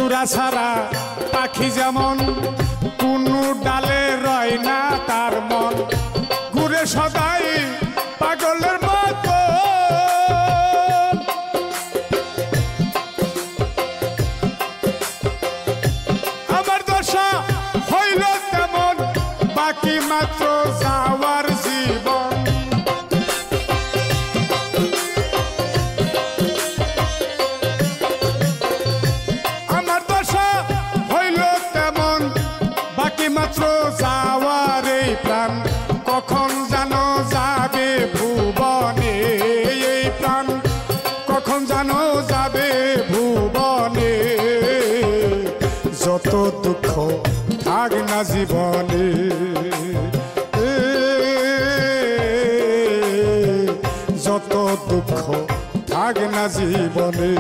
জোড়া ছাড়া পাখি যেমন কোনো ডালে রয় না তার মন ঘুরে সদাই পাগলের মতো আমার দশা হইল তেমন বাকি মাত্র যাওয়ার জীবন আমার দশা হইল তেমন বাকি মাত্র যাওয়ার এই প্রাণ কখন জানো যাবে ভুবনে এই প্রাণ কখন জানো যাবে ভুবনে যত দুঃখ থাক না জীবনে যত দুঃখ থাক না জীবনে